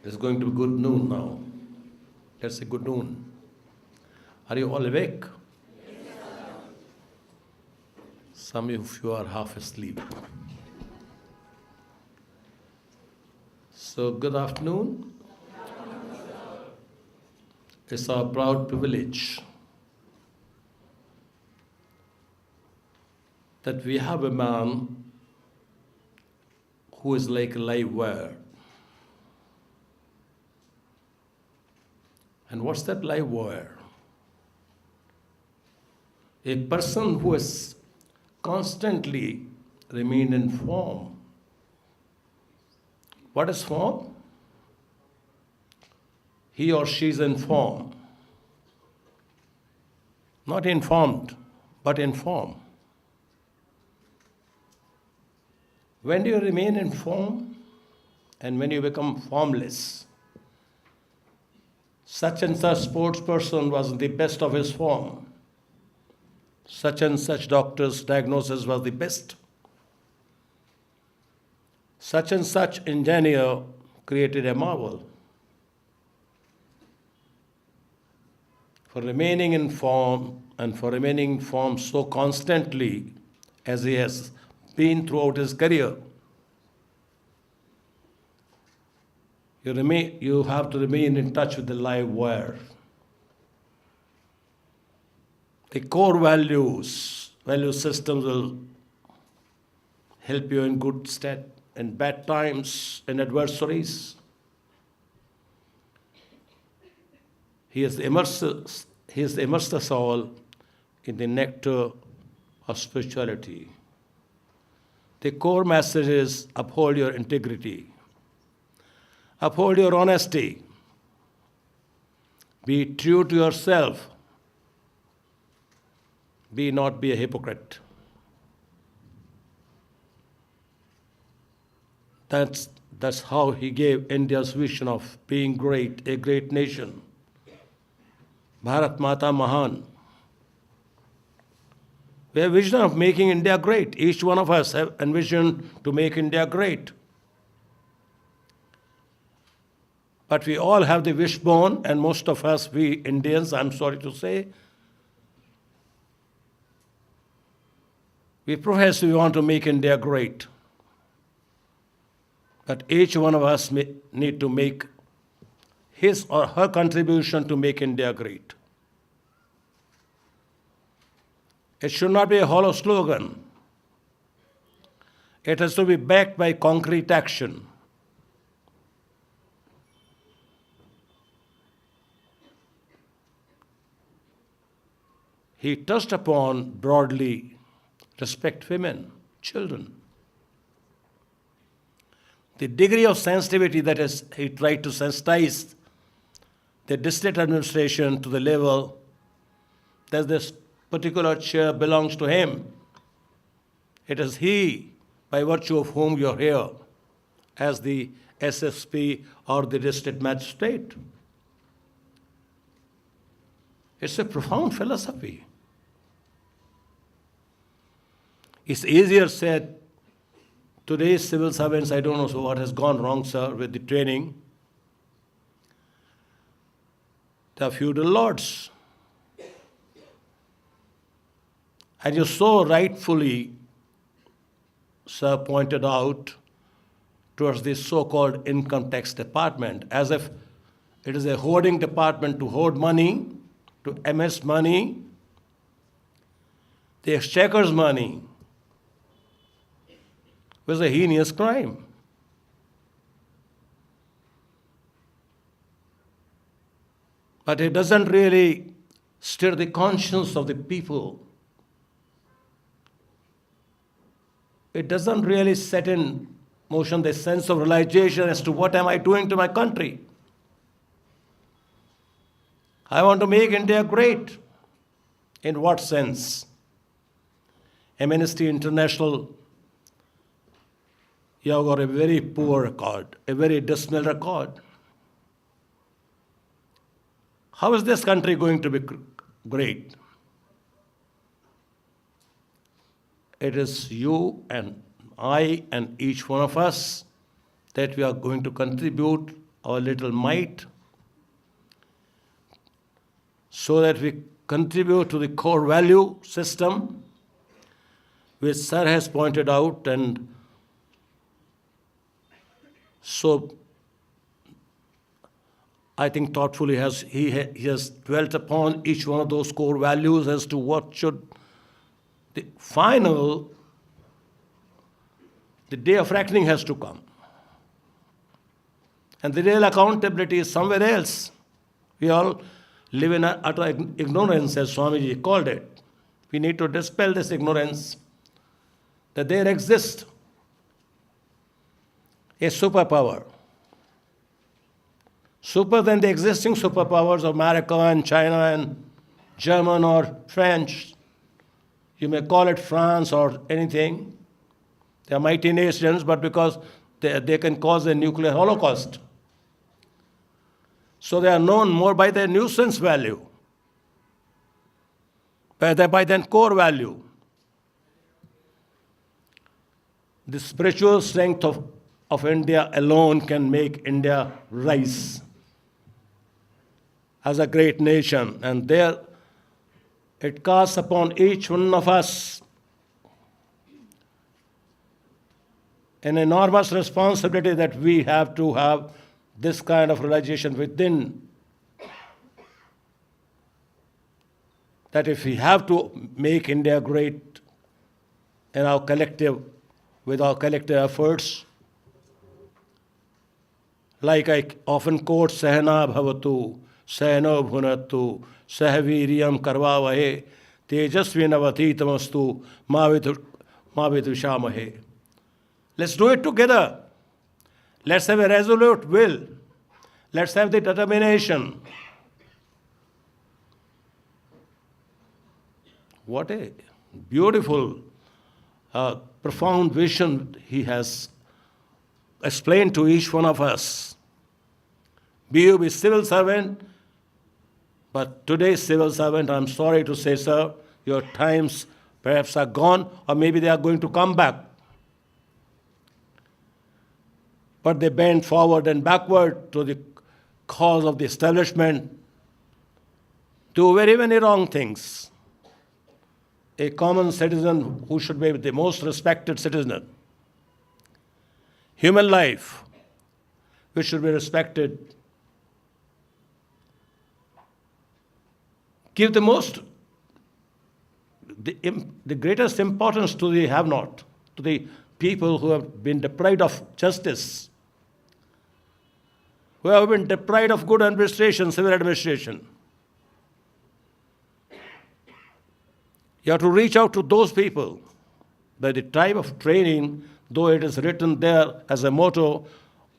It's going to be good noon now. Let's say good noon. Are you all awake? Some of you are half asleep. So, good afternoon. It's our proud privilege that we have a man who is like a live wire. And what's that live wire? A person who has constantly remained in form. What is form? He or she is in form. Not informed, but in form. When do you remain in form? And when you become formless? Such and such sports person was the best of his form. Such and such doctor's diagnosis was the best. Such and such engineer created a marvel. For remaining in form and for remaining in form so constantly as he has been throughout his career, you have to remain in touch with the live wire. The core value systems will help you in good stead, in bad times, in adversaries. He has immersed us all in the nectar of spirituality. The core message is uphold your integrity. Uphold your honesty. Be true to yourself. Be a hypocrite. That's how he gave India's vision of being great, a great nation. Bharat Mata Mahan. We have a vision of making India great. Each one of us have envisioned to make India great. But we all have the wishbone, and most of us, we Indians, I'm sorry to say, we profess we want to make India great. But each one of us need to make his or her contribution to make India great. It should not be a hollow slogan. It has to be backed by concrete action. He touched upon broadly respect women, children. The degree of sensitivity that is, he tried to sensitize the district administration to the level that this particular chair belongs to him. It is he, by virtue of whom you're here, as the SSP or the district magistrate. It's a profound philosophy. It's easier said. Today's civil servants, I don't know so what has gone wrong, sir, with the training. They are feudal lords. And you so rightfully, sir, pointed out towards this so-called income tax department, as if it is a hoarding department to hoard money, to amass money, the exchequer's money, was a heinous crime. But it doesn't really stir the conscience of the people. It doesn't really set in motion the sense of realization as to what am I doing to my country. I want to make India great. In what sense? Amnesty International, you have got a very poor record, a very dismal record. How is this country going to be great? It is you and I and each one of us that we are going to contribute our little mite, so that we contribute to the core value system, which Sir has pointed out, and so I think thoughtfully he has dwelt upon each one of those core values as to what should the day of reckoning has to come. And the real accountability is somewhere else. We all live in utter ignorance, as Swamiji called it. We need to dispel this ignorance that there exists a superpower, super than the existing superpowers of America and China and German or French. You may call it France or anything. They are mighty nations, but because they can cause a nuclear holocaust. So they are known more by their nuisance value, by their core value. The spiritual strength of India alone can make India rise as a great nation. And there it casts upon each one of us an enormous responsibility that we have to have this kind of realization within. That if we have to make India great with our collective efforts, like I often quote, Sahana bhavatu, Sahano bhunatu, Sahaviryam karvavahe, Tejasvinavaditamastu, Mavidvishamahe. Let's do it together. Let's have a resolute will. Let's have the determination. What a beautiful, profound vision he has explained to each one of us. Be you a civil servant, but today's civil servant, I'm sorry to say, sir, your times perhaps are gone, or maybe they are going to come back. But they bend forward and backward to the cause of the establishment, do very many wrong things. A common citizen who should be the most respected citizen. Human life, which should be respected. Give the greatest importance to the have-not, to the people who have been deprived of justice, who have been deprived of good administration, civil administration. You have to reach out to those people. By the type of training, though it is written there as a motto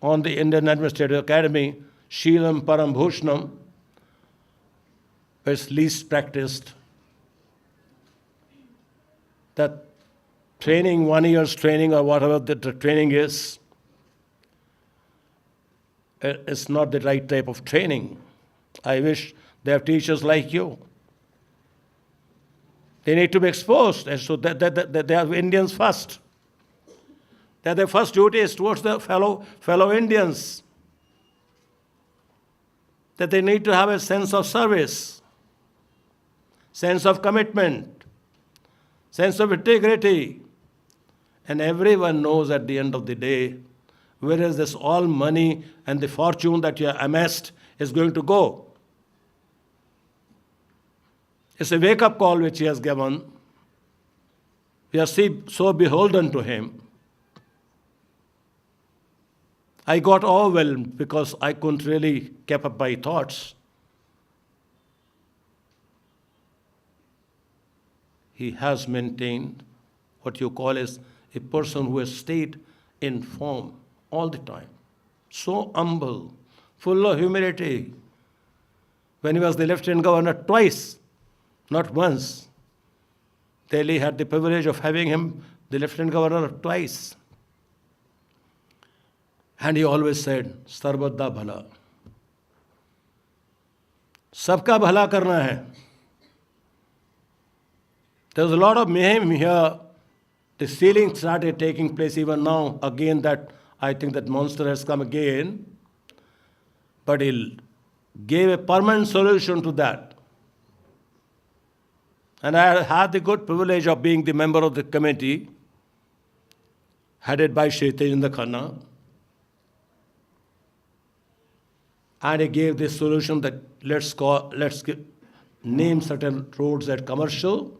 on the Indian Administrative Academy, Sheelam Param Bhushnam, it's least practiced. That training, 1 year's training or whatever the training is not the right type of training. I wish they have teachers like you. They need to be exposed, and so that they are Indians first. That their first duty is towards the fellow Indians. That they need to have a sense of service, sense of commitment, sense of integrity. And everyone knows at the end of the day, where is this all money and the fortune that you have amassed is going to go. It's a wake-up call which he has given. We are so beholden to him. I got overwhelmed because I couldn't really keep up my thoughts. He has maintained what you call as a person who has stayed in form all the time. So humble, full of humility. When he was the Lieutenant Governor twice, not once. Delhi had the privilege of having him the Lieutenant Governor twice. And he always said, Sarvada Bhala. Sabka bhala karna hai. There was a lot of mayhem here. The stealing started taking place even now. Again, that I think that monster has come again. but he gave a permanent solution to that. And I had the good privilege of being the member of the committee headed by Shri Tejendra Khanna. And he gave this solution that name certain roads as commercial,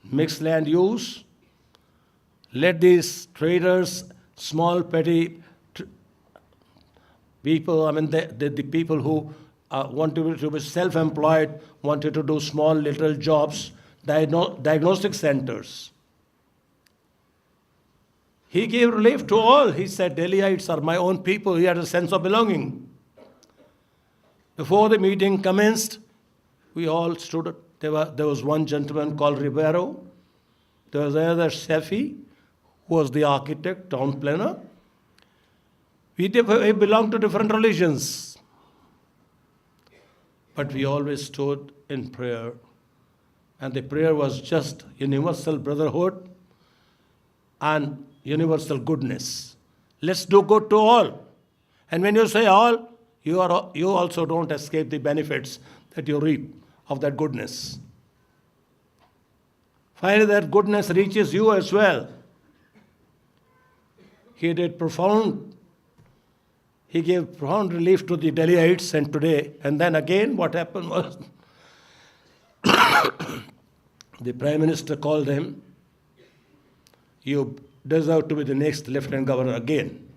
mixed land use. Let these traders, small petty people, the people who wanted to be self-employed, wanted to do small little jobs, diagnostic centers. He gave relief to all. He said, Delhiites are my own people. He had a sense of belonging. Before the meeting commenced, we all stood up. There was one gentleman called Rivero. There was another Sefi, who was the architect, town planner. We belonged to different religions. But we always stood in prayer. And the prayer was just universal brotherhood and universal goodness. Let's do good to all. And when you say all, you also don't escape the benefits that you reap of that goodness. Finally, that goodness reaches you as well. He gave profound relief to the Delhiites, and today, and then again what happened was, the Prime Minister called him, you deserve to be the next Lieutenant Governor again.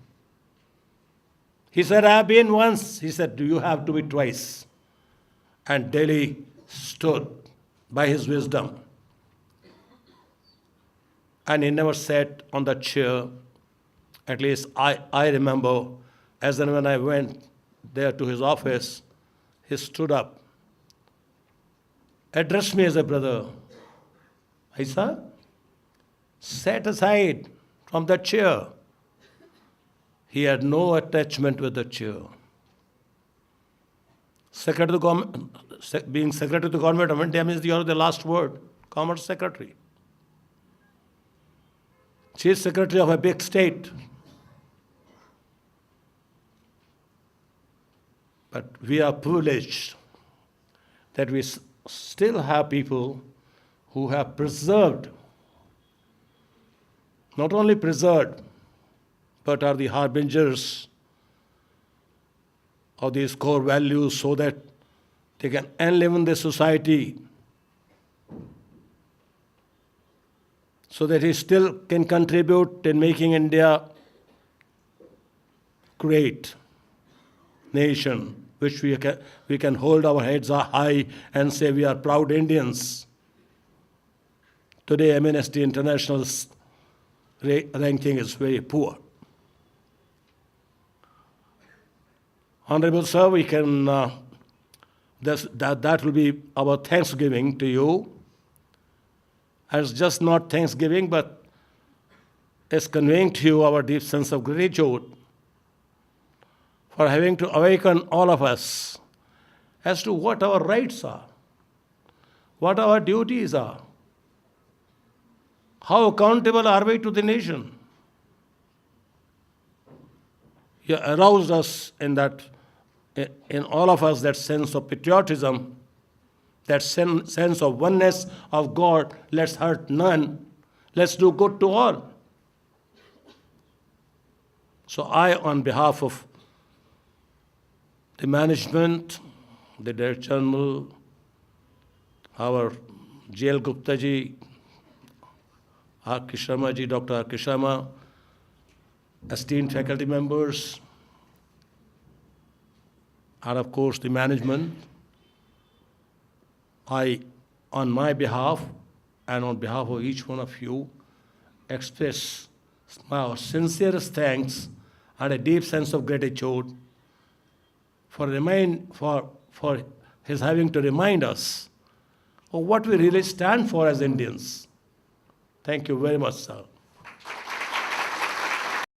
He said, I have been once. He said, do you have to be twice? And Delhi stood by his wisdom. And he never sat on that chair. At least I remember, as and when I went there to his office, he stood up, addressed me as a brother. I said, sat aside from that chair. He had no attachment with the chair. Being Secretary of the Government of India means you're the last word, Commerce Secretary. Chief Secretary of a big state. But we are privileged that we still have people who have preserved, not only preserved, but are the harbingers of these core values so that they can enliven the society, so that he still can contribute in making India great nation, which we can hold our heads high and say we are proud Indians. Today, Amnesty International's ranking is very poor. Honorable Sir, we can that will be our thanksgiving to you. And it's just not thanksgiving, but it's conveying to you our deep sense of gratitude for having to awaken all of us as to what our rights are, what our duties are, how accountable are we to the nation. You aroused us in all of us that sense of patriotism, that sense of oneness of God. Let's hurt none. Let's do good to all. So I, on behalf of the management, the Director General, our J.L. Gupta ji, R.K. Sharma ji, Dr. R.K. Sharma, esteemed faculty members, and of course the management, I, on my behalf and on behalf of each one of you, express my sincerest thanks and a deep sense of gratitude for his having to remind us of what we really stand for as Indians. Thank you very much, sir.